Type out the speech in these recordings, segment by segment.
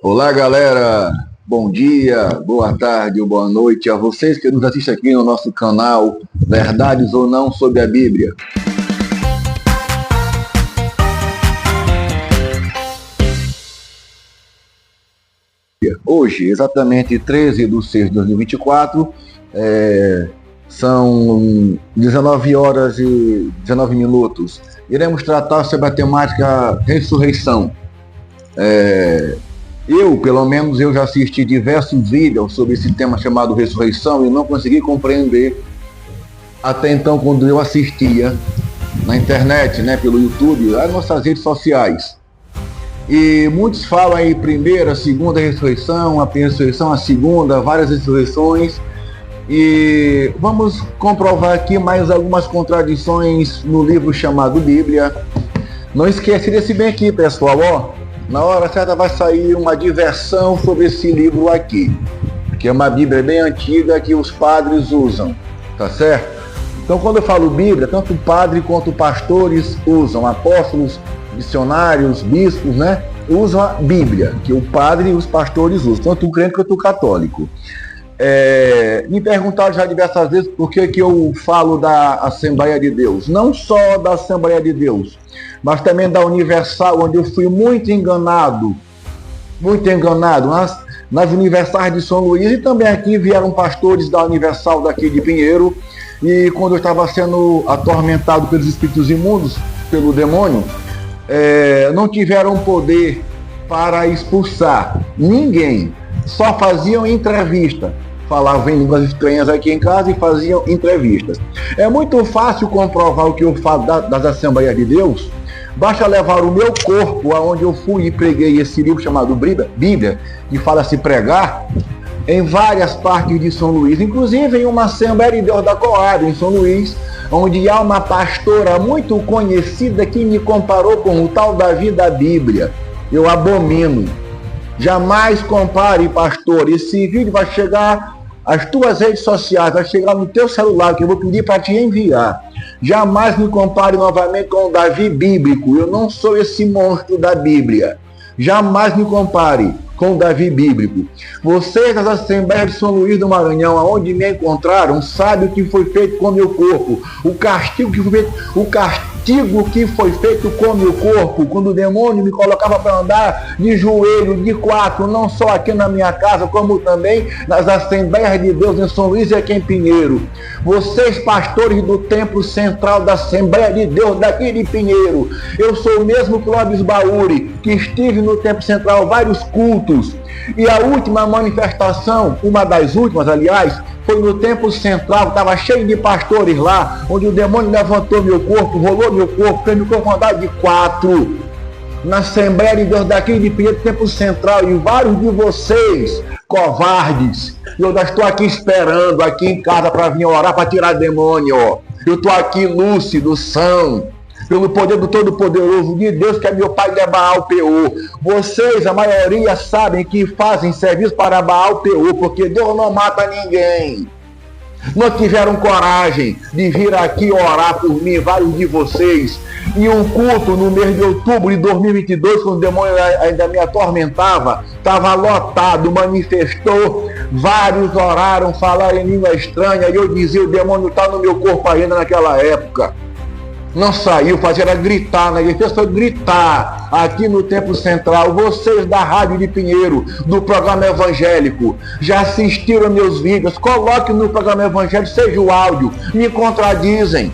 Olá, galera! Bom dia, boa tarde ou boa noite a vocês que nos assistem aqui no nosso canal Verdades ou Não sobre a Bíblia. Hoje, exatamente 13 de 6 de 2024, são 19 horas e 19 minutos. Iremos tratar sobre a temática ressurreição. Pelo menos, já assisti diversos vídeos sobre esse tema chamado ressurreição e não consegui compreender até então quando eu assistia na internet, pelo YouTube, nas nossas redes sociais. E muitos falam aí primeira, segunda ressurreição, a primeira ressurreição, a segunda, várias ressurreições. E vamos comprovar aqui mais algumas contradições no livro chamado Bíblia. Não esquece desse bem aqui, pessoal, na hora certa vai sair uma diversão sobre esse livro aqui, que é uma Bíblia bem antiga que os padres usam, tá certo? Então, quando eu falo Bíblia, tanto padre quanto pastores usam, apóstolos, missionários, bispos, usam a Bíblia, que o padre e os pastores usam, tanto o crente quanto o católico. Me perguntaram já diversas vezes por que eu falo da Assembleia de Deus, não só da Assembleia de Deus, mas também da Universal, onde eu fui muito enganado nas Universais de São Luís, e também aqui vieram pastores da Universal daqui de Pinheiro, e quando eu estava sendo atormentado pelos espíritos imundos, pelo demônio, não tiveram poder para expulsar ninguém, só faziam entrevista. Falavam em línguas estranhas aqui em casa e faziam entrevistas. É muito fácil comprovar o que eu falo das Assembleias de Deus. Basta levar o meu corpo aonde eu fui e preguei esse livro chamado Bíblia, que fala se pregar, em várias partes de São Luís, inclusive em uma Assembleia de Deus da Coab, em São Luís, onde há uma pastora muito conhecida que me comparou com o tal Davi da Bíblia. Eu abomino. Jamais compare, pastor. Esse vídeo vai chegar às tuas redes sociais, vai chegar no teu celular, que eu vou pedir para te enviar. Jamais me compare novamente com o Davi bíblico. Eu não sou esse monstro da Bíblia. Jamais me compare com o Davi bíblico. Vocês das Assembleias de São Luís do Maranhão, aonde me encontraram, sabem o que foi feito com o meu corpo. O castigo que foi feito com o meu corpo, quando o demônio me colocava para andar de joelho, de quatro, não só aqui na minha casa, como também nas Assembleias de Deus em São Luís e aqui em Pinheiro. Vocês, pastores do Templo Central da Assembleia de Deus daqui de Pinheiro, eu sou o mesmo Clóvis Bauri, que estive no Templo Central vários cultos, e a última manifestação, uma das últimas, aliás, foi no Templo Central, estava cheio de pastores lá, onde o demônio levantou meu corpo, rolou meu corpo, fez meu corpo andar de quatro. Na Assembleia de Deus daqui de Pinheiro, Templo Central, e vários de vocês, covardes, eu já estou aqui esperando, aqui em casa, para vir orar, para tirar demônio. Eu estou aqui lúcido, são, pelo poder do Todo-Poderoso de Deus, que é meu pai de Baal-Peor. Vocês, a maioria, sabem que fazem serviço para Baal-Peor, porque Deus não mata ninguém. Não tiveram coragem de vir aqui orar por mim, vários de vocês. E um culto no mês de outubro de 2022, quando o demônio ainda me atormentava, estava lotado, manifestou, vários oraram, falaram em língua estranha, e eu dizia, o demônio está no meu corpo ainda naquela época. Não saiu, fazia era gritar, na igreja foi gritar aqui no Templo Central. Vocês da Rádio de Pinheiro, do programa evangélico, já assistiram meus vídeos, coloque no programa evangélico, seja o áudio, me contradizem.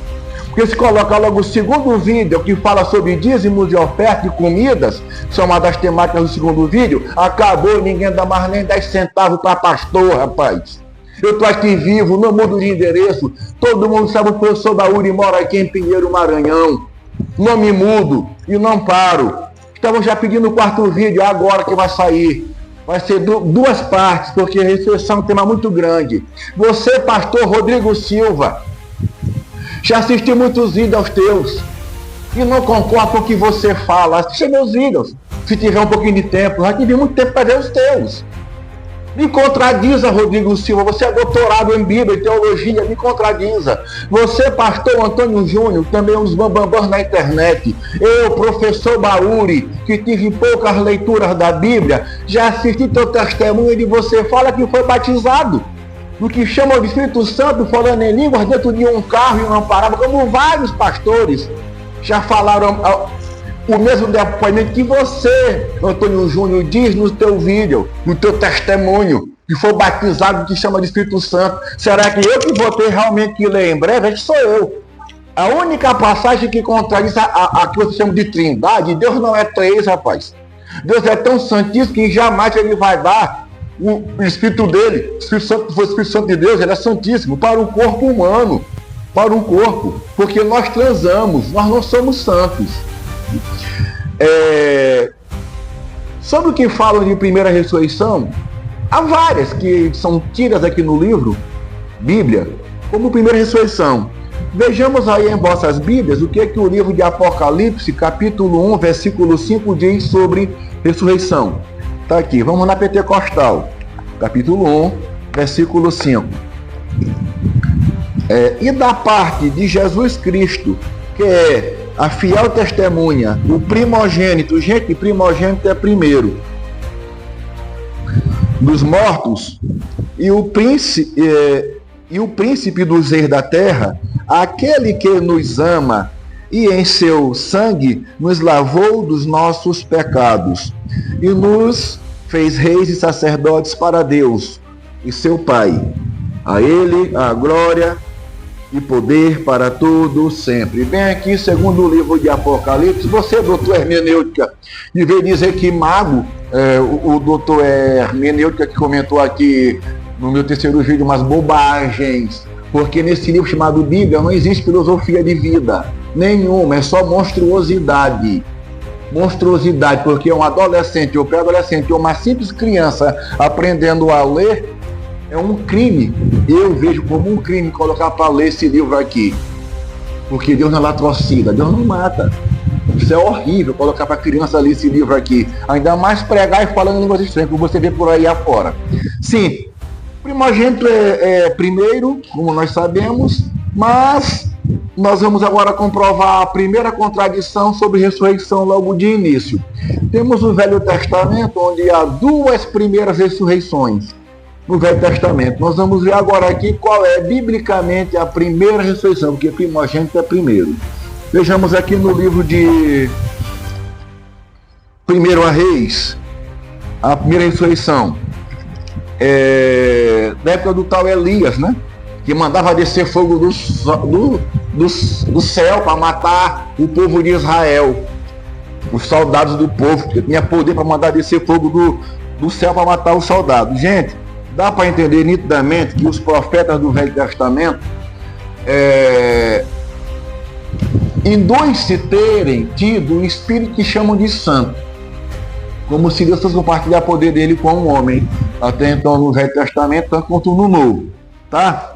Porque se colocar logo o segundo vídeo, que fala sobre dízimos de oferta e comidas, que são uma das temáticas do segundo vídeo, acabou, ninguém dá mais nem 10 centavos para pastor, rapaz. Eu estou aqui vivo, não mudo de endereço. Todo mundo sabe que eu sou da URI e moro aqui em Pinheiro, Maranhão. Não me mudo e não paro. Estamos já pedindo o quarto vídeo agora que vai sair. Vai ser duas partes, porque a ressurreição é um tema muito grande. Você, pastor Rodrigo Silva, já assisti muitos vídeos aos teus e não concordo com o que você fala. Assista meus vídeos, se tiver um pouquinho de tempo. Já tive muito tempo para ver os teus. Me contradiza, Rodrigo Silva. Você é doutorado em Bíblia e Teologia, me contradiza. Você, pastor Antônio Júnior, também uns bambambãs na internet. Eu, professor Bauri, que tive poucas leituras da Bíblia, já assisti teu testemunho de você fala que foi batizado no que chamam de Espírito Santo, falando em línguas dentro de um carro e uma parábola, como vários pastores já falaram o mesmo depoimento que você, Antônio Júnior, diz no teu vídeo, no teu testemunho, que foi batizado, que chama de Espírito Santo. Será que eu que vou ter realmente que ler em breve? É que sou eu. A única passagem que contradiz a que você chama de trindade, Deus não é três, rapaz. Deus é tão santíssimo que jamais ele vai dar o Espírito dele. O Espírito Santo foi o Espírito Santo de Deus, ele é santíssimo para o corpo humano, para o corpo, porque nós transamos, nós não somos santos. Sobre o que falam de primeira ressurreição, há várias que são tidas aqui no livro, Bíblia, como primeira ressurreição. Vejamos aí em vossas Bíblias o que é que o livro de Apocalipse, capítulo 1, versículo 5 diz sobre ressurreição. Está aqui, vamos na Pentecostal, capítulo 1, versículo 5. E da parte de Jesus Cristo, que é a fiel testemunha, o primogênito, gente, primogênito é primeiro dos mortos, e o príncipe dos reis da terra, aquele que nos ama e em seu sangue nos lavou dos nossos pecados e nos fez reis e sacerdotes para Deus e seu Pai. A ele a glória e poder para todos sempre. Bem aqui, segundo o livro de Apocalipse, você, doutor hermenêutica, e veio dizer que mago, o doutor hermenêutica que comentou aqui no meu terceiro vídeo umas bobagens, porque nesse livro chamado Bíblia não existe filosofia de vida nenhuma, é só monstruosidade. Monstruosidade, porque um adolescente ou pré-adolescente ou uma simples criança aprendendo a ler é um crime. Eu vejo como um crime colocar para ler esse livro aqui, porque Deus não é latrocida, Deus não mata. Isso é horrível, colocar para criança ler esse livro aqui, ainda mais pregar e falando em línguas estranhas, que você vê por aí afora. Sim, primogênito é primeiro, como nós sabemos, mas nós vamos agora comprovar a primeira contradição sobre ressurreição logo de início. Temos o Velho Testamento, onde há duas primeiras ressurreições. No Velho Testamento. Nós vamos ver agora aqui qual é biblicamente a primeira ressurreição, porque primogênito é primeiro. Vejamos aqui no livro de 1 Reis, a primeira ressurreição. Da época do tal Elias, né? Que mandava descer fogo do céu para matar o povo de Israel. Os soldados do povo, que tinha poder para mandar descer fogo do céu para matar os soldados. Gente, dá para entender nitidamente que os profetas do Velho Testamento induz-se terem tido um espírito que chamam de santo, como se Deus fosse compartilhar o poder dele com um homem, até então no Velho Testamento, tanto quanto no Novo, tá?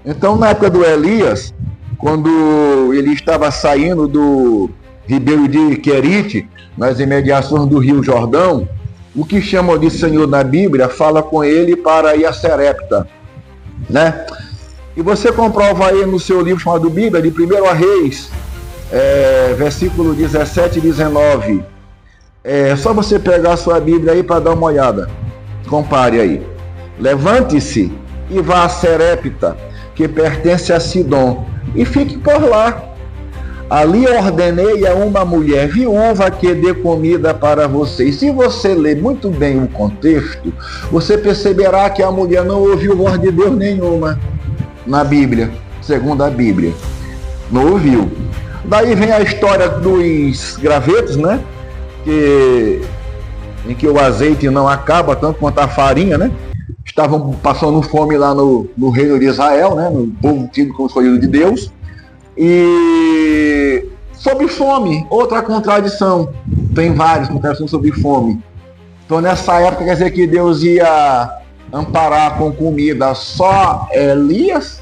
Então, na época do Elias, quando ele estava saindo do ribeiro de Querite, nas imediações do Rio Jordão, o que chamam de Senhor na Bíblia fala com ele para ir a Serepta, né? E você comprova aí no seu livro chamado Bíblia, de 1 Reis, versículo 17 e 19. É só você pegar a sua Bíblia aí para dar uma olhada. Compare aí. Levante-se e vá a Serepta, que pertence a Sidom, e fique por lá. Ali ordenei a uma mulher viúva que dê comida para vocês. Se você ler muito bem o contexto, você perceberá que a mulher não ouviu voz de Deus nenhuma na Bíblia, segundo a Bíblia. Não ouviu. Daí vem a história dos gravetos, né? Em que o azeite não acaba, tanto quanto a farinha, né? Estavam passando fome lá no reino de Israel, né? No povo tido como escolhido de Deus. E sobre fome, outra contradição. Tem várias contradições sobre fome. Então nessa época quer dizer que Deus ia amparar com comida só Elias,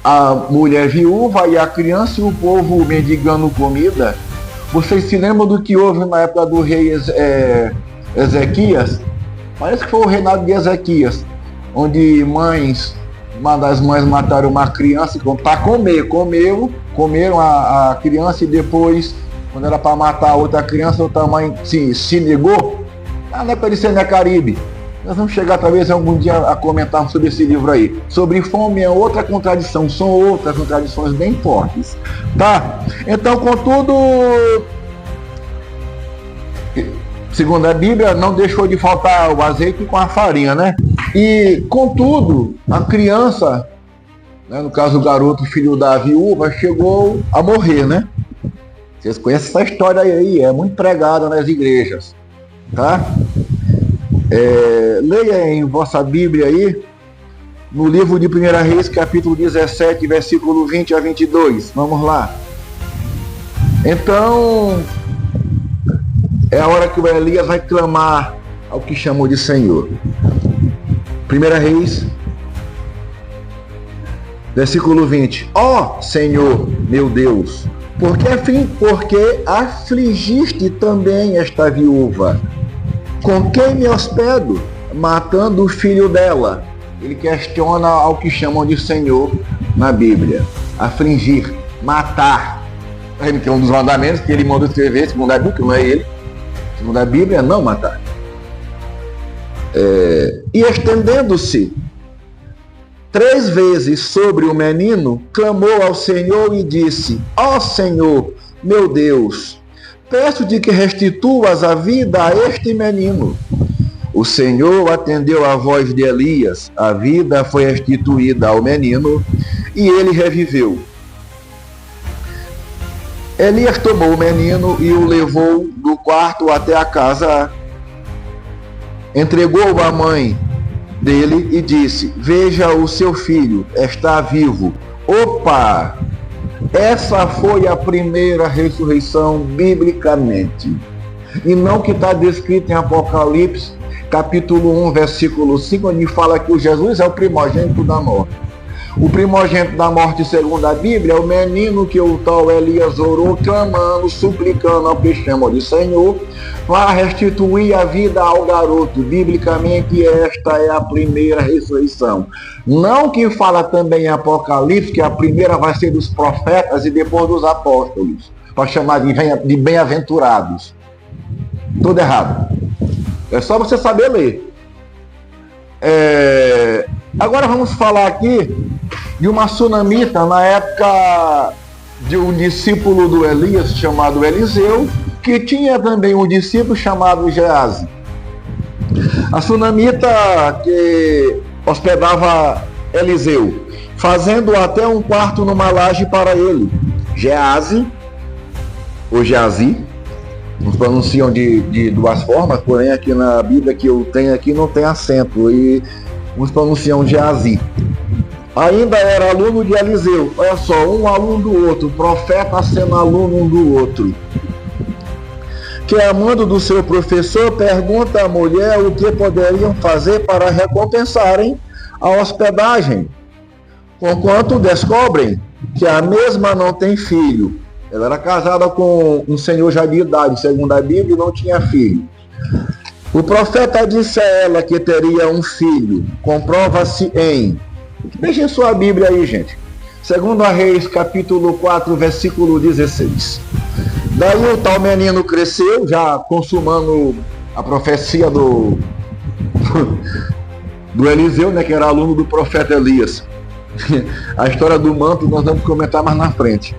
a mulher viúva e a criança, e o povo mendigando comida. Vocês se lembram do que houve na época do rei Ezequias? Parece que foi o reinado de Ezequias, onde uma das mães mataram uma criança para comeram a criança e depois, quando era para matar a outra criança, outra mãe se negou. Não é para ele ser Caribe. Nós vamos chegar talvez algum dia a comentar sobre esse livro aí. Sobre fome é outra contradição, são outras contradições bem fortes. Tá? Então, contudo, segundo a Bíblia, não deixou de faltar o azeite com a farinha, né? E, contudo, a criança, né, no caso o garoto, filho da viúva, chegou a morrer, né? Vocês conhecem essa história aí, é muito pregada nas igrejas, tá? Leia em vossa Bíblia aí, no livro de 1 Reis, capítulo 17, versículo 20 a 22. Vamos lá. Então, é a hora que o Elias vai clamar ao que chamou de Senhor. 1 Reis, versículo 20. Ó Senhor, meu Deus, porque afligiste também esta viúva? Com quem me hospedo? Matando o filho dela. Ele questiona ao que chamam de Senhor na Bíblia. Afligir, matar. Que é um dos mandamentos que ele mandou escrever, segundo a Bíblia, que não é ele. Segundo a Bíblia, não matar. E estendendo-se 3 vezes sobre o menino, clamou ao Senhor e disse: ó Senhor, meu Deus, peço-te que restituas a vida a este menino. O Senhor atendeu à voz de Elias, a vida foi restituída ao menino e ele reviveu. Elias tomou o menino e o levou do quarto até a casa, entregou-o à mãe dele e disse: veja, o seu filho está vivo. Opa! Essa foi a primeira ressurreição biblicamente. E não que está descrito em Apocalipse, capítulo 1, versículo 5, onde fala que o Jesus é o primogênito da morte. O primogênito da morte, segundo a Bíblia, é o menino que o tal Elias orou, clamando, suplicando ao que chama de Senhor, para restituir a vida ao garoto. Biblicamente, esta é a primeira ressurreição. Não que fala também em Apocalipse que a primeira vai ser dos profetas e depois dos apóstolos, para chamar de bem-aventurados. Tudo errado. É só você saber ler. Agora vamos falar aqui de uma sunamita na época de um discípulo do Elias chamado Eliseu, que tinha também um discípulo chamado Geazi. A sunamita que hospedava Eliseu, fazendo até um quarto numa laje para ele. Geazi, ou Geazi, nos pronunciam de 2 formas, porém aqui na Bíblia que eu tenho aqui não tem acento, e uns pronunciam Geazi. Ainda era aluno de Eliseu, olha só, um aluno do outro, profeta sendo aluno um do outro. Que, amando do seu professor, pergunta à mulher o que poderiam fazer para recompensarem a hospedagem, conquanto descobrem que a mesma não tem filho. Ela era casada com um senhor já de idade, segundo a Bíblia, e não tinha filho. O profeta disse a ela que teria um filho. Comprova-se em... Deixem sua Bíblia aí, gente. Segundo a Reis, capítulo 4, versículo 16. Daí o tal menino cresceu, já consumando a profecia do Eliseu, né, que era aluno do profeta Elias. A história do manto nós vamos comentar mais na frente,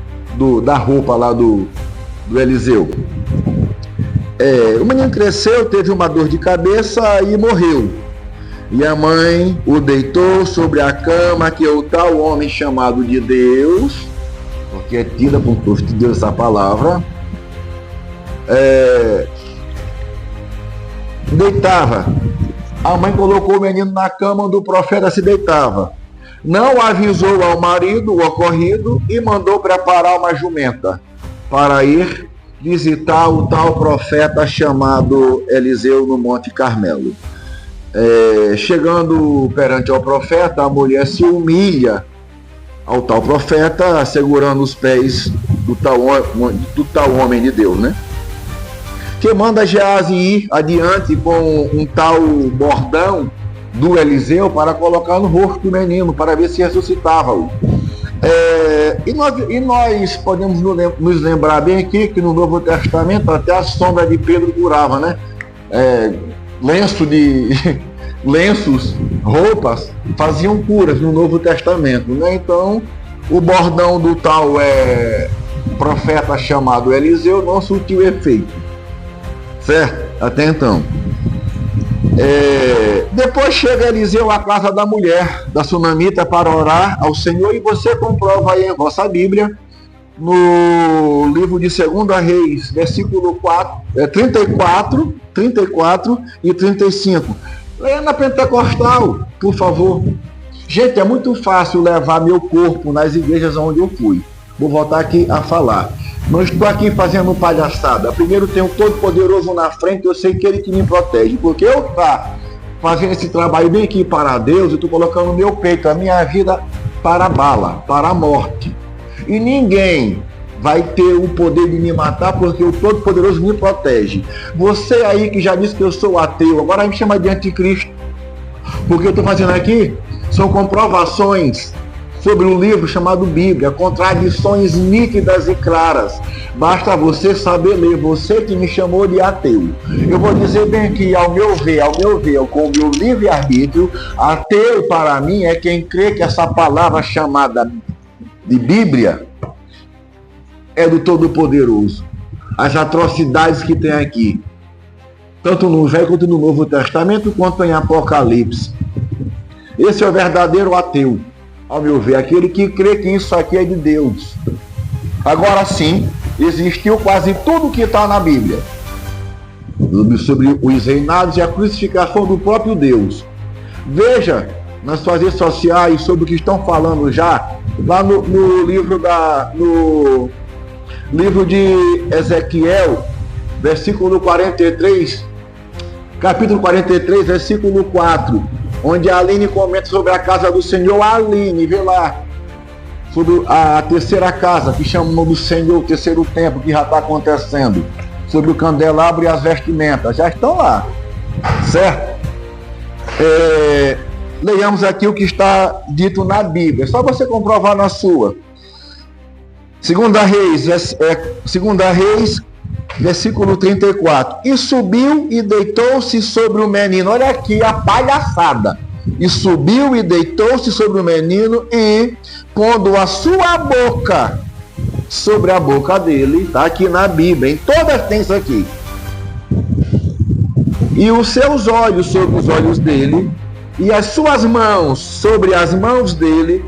da roupa lá do Eliseu. O menino cresceu, teve uma dor de cabeça e morreu. E a mãe o deitou sobre a cama que o tal homem chamado de Deus, porque é tida por posto de Deus essa palavra, deitava. A mãe colocou o menino na cama onde o profeta se deitava. Não avisou ao marido o ocorrido e mandou preparar uma jumenta para ir visitar o tal profeta chamado Eliseu no Monte Carmelo. Chegando perante ao profeta, a mulher se humilha ao tal profeta, segurando os pés do tal homem de Deus, né? que manda Geazi ir adiante com um tal bordão do Eliseu para colocar no rosto do menino, para ver se ressuscitava-o. E nós podemos nos lembrar bem aqui que no Novo Testamento até a sombra de Pedro curava, né? Lenços, roupas faziam curas no Novo Testamento, né? Então o bordão do tal profeta chamado Eliseu não surtiu efeito, certo? Até então. Depois chega Eliseu à casa da mulher, da sunamita, para orar ao Senhor, e você comprova aí em vossa Bíblia, no livro de 2 Reis, versículo 34 e 35. Leia na Pentecostal, por favor. Gente, é muito fácil levar meu corpo nas igrejas onde eu fui. Vou voltar aqui a falar. Não estou aqui fazendo palhaçada. Primeiro tem o Todo-Poderoso na frente, eu sei que Ele que me protege. Porque eu fazendo esse trabalho bem aqui para Deus, eu estou colocando no meu peito a minha vida para a bala, para a morte. E ninguém vai ter o poder de me matar porque o Todo-Poderoso me protege. Você aí que já disse que eu sou ateu, agora me chama de anticristo. Porque eu estou fazendo aqui são comprovações sobre o livro chamado Bíblia, contradições nítidas e claras. Basta você saber ler, você que me chamou de ateu. Eu vou dizer bem que, ao meu ver, com o meu livre-arbítrio, ateu para mim é quem crê que essa palavra chamada de Bíblia é do Todo-Poderoso. As atrocidades que tem aqui, tanto no Velho quanto no Novo Testamento, quanto em Apocalipse. Esse é o verdadeiro ateu, ao meu ver, aquele que crê que isso aqui é de Deus. Agora sim, existiu quase tudo que está na Bíblia sobre os reinados e a crucificação do próprio Deus. Veja nas suas redes sociais sobre o que estão falando já, lá no livro de Ezequiel, versículo 43, capítulo 43, versículo 4, onde a Aline comenta sobre a casa do Senhor. A Aline, vê lá, sobre a terceira casa, que chamam do Senhor, o terceiro templo, que já está acontecendo, sobre o candelabro e as vestimentas, já estão lá, certo? Leiamos aqui o que está dito na Bíblia, é só você comprovar na sua. 2 Reis, versículo 34. E subiu e deitou-se sobre o menino. Olha aqui a palhaçada. E subiu e deitou-se sobre o menino e, pondo a sua boca sobre a boca dele, está aqui na Bíblia, em todas tem isso aqui. E os seus olhos sobre os olhos dele, e as suas mãos sobre as mãos dele,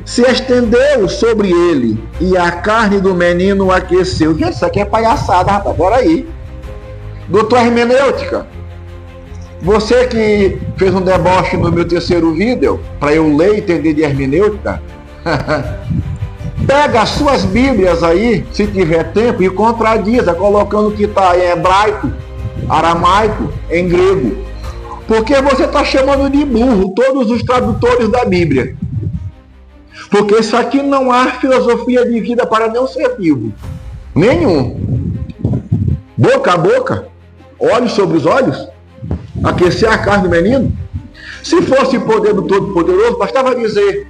se estendeu sobre ele, e a carne do menino aqueceu. Gente, isso aqui é palhaçada, rapaz, peraí. Doutor hermenêutica, você que fez um deboche no meu terceiro vídeo, para eu ler e entender de hermenêutica, pega as suas bíblias aí, se tiver tempo, e contradiza, colocando que está em hebraico, aramaico, em grego. Porque você está chamando de burro todos os tradutores da Bíblia. Porque isso aqui não há filosofia de vida para nenhum ser vivo. Nenhum. Boca a boca, olhos sobre os olhos, aquecer a carne do menino. Se fosse o poder do Todo-Poderoso, bastava dizer: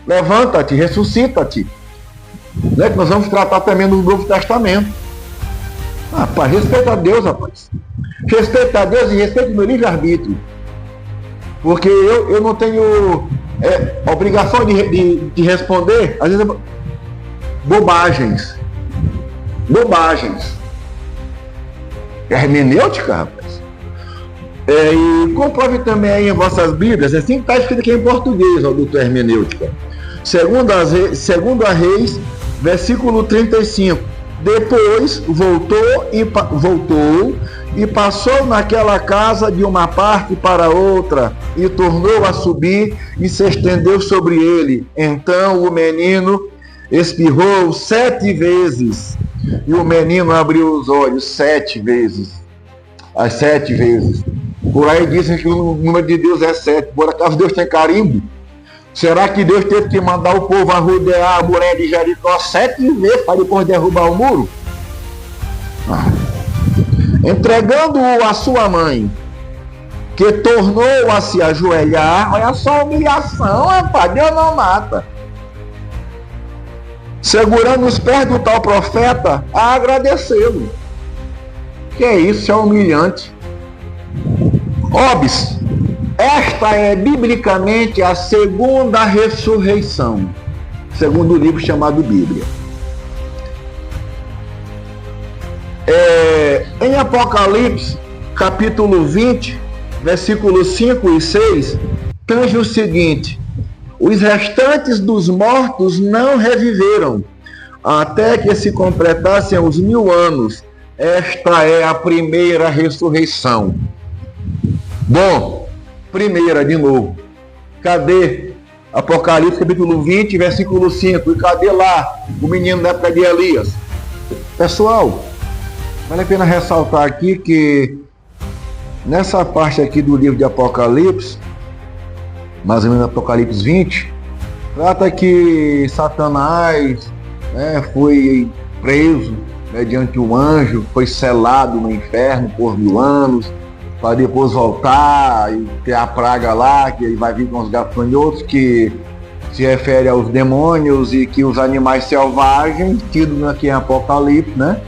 levanta-te, ressuscita-te. Né? Que nós vamos tratar também no Novo Testamento. Rapaz, respeita a Deus, rapaz. Respeita a Deus e respeita o meu livre-arbítrio. Porque eu não tenho obrigação de responder, às vezes, bobagens. Hermenêutica, rapaz. E comprove também aí em vossas Bíblias, assim que está escrito aqui em português, ó, doutor hermenêutica. 2 Reis, versículo 35. Depois voltou e passou naquela casa de uma parte para outra, e tornou a subir e se estendeu sobre ele. Então o menino espirrou 7 vezes, e o menino abriu os olhos 7 vezes. As 7 vezes. Por aí dizem que o número de Deus é 7. Por acaso Deus tem carimbo? Será que Deus teve que mandar o povo a rodear a muralha de Jericó 7 vezes para depois derrubar o muro? entregando-o à sua mãe, que tornou a se ajoelhar. Olha só a humilhação, rapaz, Deus não mata. Segurando os pés do tal profeta, a agradecê-lo. Que é isso, é humilhante. Óbvio, esta é biblicamente a segunda ressurreição, segundo o livro chamado Bíblia. Em Apocalipse, capítulo 20, versículos 5 e 6, tange o seguinte: os restantes dos mortos não reviveram, até que se completassem os 1000 anos. Esta é a primeira ressurreição. Bom, primeira de novo. Cadê? Apocalipse capítulo 20, versículo 5. E cadê lá o menino da época de Elias? Pessoal, vale a pena ressaltar aqui que nessa parte aqui do livro de Apocalipse, mais ou menos Apocalipse 20, trata que Satanás foi preso mediante um anjo, foi selado no inferno por 1000 anos, para depois voltar e ter a praga lá, que ele vai vir com os gafanhotos, que se refere aos demônios e que os animais selvagens, tidos aqui em Apocalipse, né?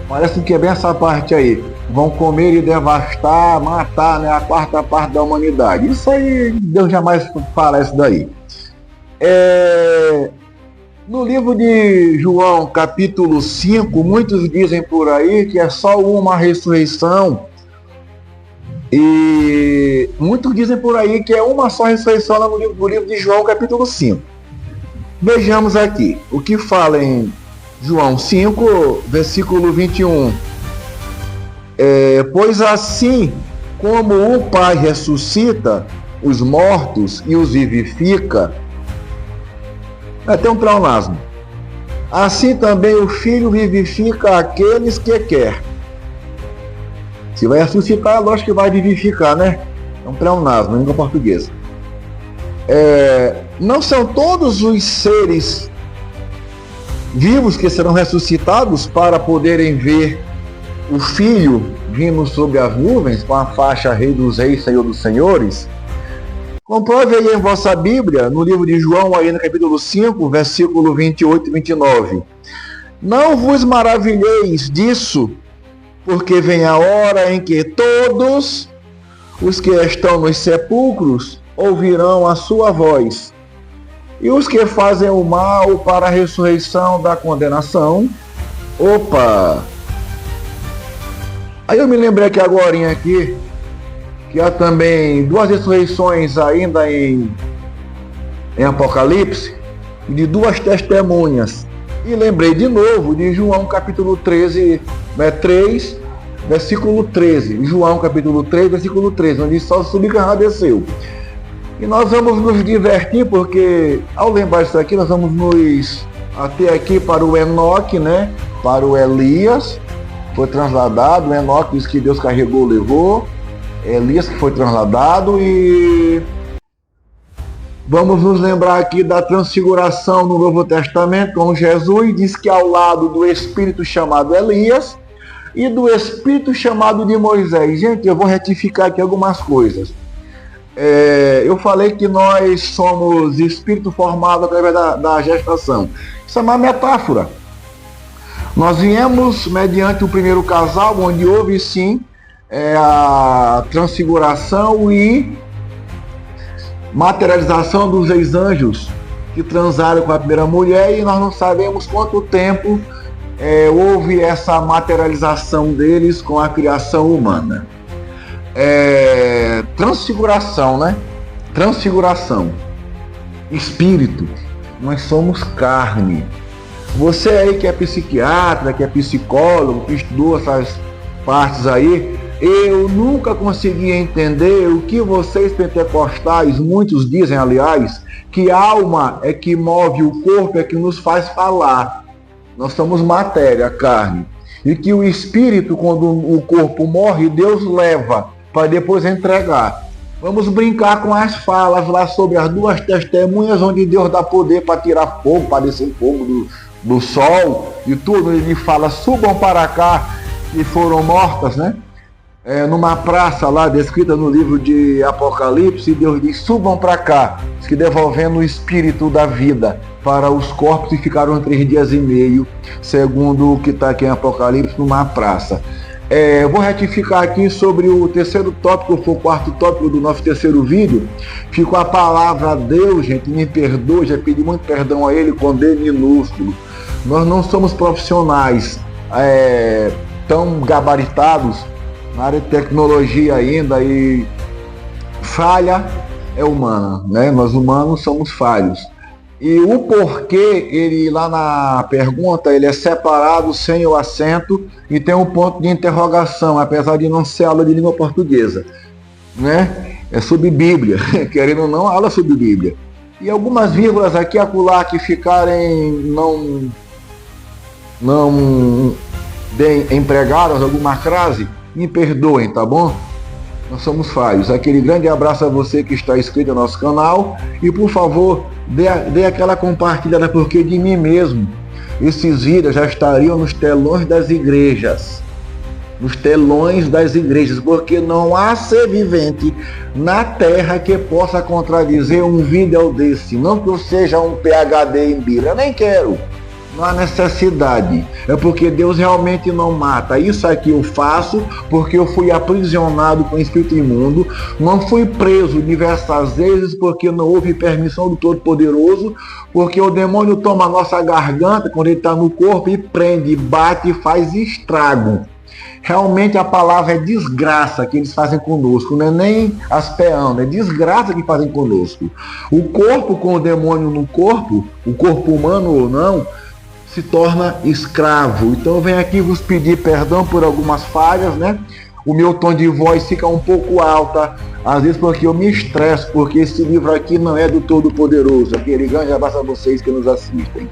Parece que é bem essa parte aí. Vão comer e devastar, matar, né, a quarta parte da humanidade. Isso aí, Deus jamais fala isso daí. No livro de João, capítulo 5, muitos dizem por aí que é só uma ressurreição. E muitos dizem por aí que é uma só ressurreição lá no livro de João, capítulo 5. Vejamos aqui o que fala em João 5, versículo 21. Pois assim como o Pai ressuscita os mortos e os vivifica, até um pleonasmo, assim também o Filho vivifica aqueles que quer. Se vai ressuscitar, lógico que vai vivificar, né? É um pleonasmo, em língua portuguesa. Não são todos os seres vivos que serão ressuscitados para poderem ver o Filho vindo sobre as nuvens com a faixa Rei dos Reis, Senhor dos Senhores? Comprove aí em vossa Bíblia, no livro de João, aí no capítulo 5, versículo 28 e 29. Não vos maravilheis disso, porque vem a hora em que todos os que estão nos sepulcros ouvirão a sua voz, e os que fazem o mal para a ressurreição da condenação. Opa! Aí eu me lembrei aqui agora aqui, que há também 2 ressurreições ainda em Apocalipse, de 2 testemunhas. E lembrei de novo de João capítulo 13, 3, versículo 13. João capítulo 3, versículo 13, onde só subiu que desceu. E nós vamos nos divertir, porque ao lembrar isso aqui, nós vamos nos ater aqui para o Enoque, né? Para o Elias, foi transladado. O Enoque diz que Deus carregou, levou. Elias que foi transladado. E vamos nos lembrar aqui da transfiguração no Novo Testamento com Jesus. Diz que ao lado do Espírito chamado Elias e do Espírito chamado de Moisés. Gente, eu vou retificar aqui algumas coisas. Eu falei que nós somos espírito formado através da gestação. Isso é uma metáfora. Nós viemos mediante o primeiro casal, onde houve sim a transfiguração e materialização dos 6 anjos que transaram com a primeira mulher, e nós não sabemos quanto tempo houve essa materialização deles com a criação humana. Transfiguração, né? Transfiguração. Espírito. Nós somos carne. Você aí que é psiquiatra, que é psicólogo, que estudou essas partes aí, eu nunca consegui entender o que vocês pentecostais, muitos dizem, aliás, que a alma é que move o corpo, é que nos faz falar. Nós somos matéria, carne. E que o espírito, quando o corpo morre, Deus leva para depois entregar. Vamos brincar com as falas lá sobre as 2 testemunhas, onde Deus dá poder para tirar fogo, para descer fogo do sol e tudo. Ele fala: subam para cá e foram mortas, né? Numa praça lá, descrita no livro de Apocalipse, Deus diz: subam para cá, que devolvendo o espírito da vida para os corpos, e ficaram 3 dias e meio, segundo o que está aqui em Apocalipse, numa praça. Eu vou retificar aqui sobre o terceiro tópico, foi o quarto tópico do nosso terceiro vídeo. Ficou a palavra Deus, gente, me perdoe, já pedi muito perdão a ele com D minúsculo. Nós não somos profissionais tão gabaritados na área de tecnologia ainda, e falha é humana, né? Nós humanos somos falhos. E o porquê, ele lá na pergunta, ele é separado sem o acento e tem um ponto de interrogação, apesar de não ser aula de língua portuguesa, né? É sobre Bíblia, querendo ou não, aula sobre Bíblia. E algumas vírgulas aqui e acolá que ficarem não bem empregadas, alguma crase, me perdoem, tá bom? Nós somos falhos. Aquele grande abraço a você que está inscrito no nosso canal. E por favor, dê aquela compartilhada, porque de mim mesmo, esses vídeos já estariam nos telões das igrejas. Nos telões das igrejas, porque não há ser vivente na terra que possa contradizer um vídeo desse. Não que eu seja um PhD em Bíblia, eu nem quero. Não há necessidade, é porque Deus realmente não mata. Isso aqui eu faço porque eu fui aprisionado com o espírito imundo, não fui preso diversas vezes porque não houve permissão do Todo-Poderoso, porque o demônio toma a nossa garganta quando ele está no corpo e prende, bate e faz estrago. Realmente a palavra é desgraça que eles fazem conosco, não é nem aspeão, é desgraça que fazem conosco. O corpo com o demônio no corpo, o corpo humano ou não, se torna escravo. Então eu venho aqui vos pedir perdão por algumas falhas, né? O meu tom de voz fica um pouco alta, às vezes porque eu me estresso, porque esse livro aqui não é do Todo-Poderoso. Aquele grande abraço a vocês que nos assistem.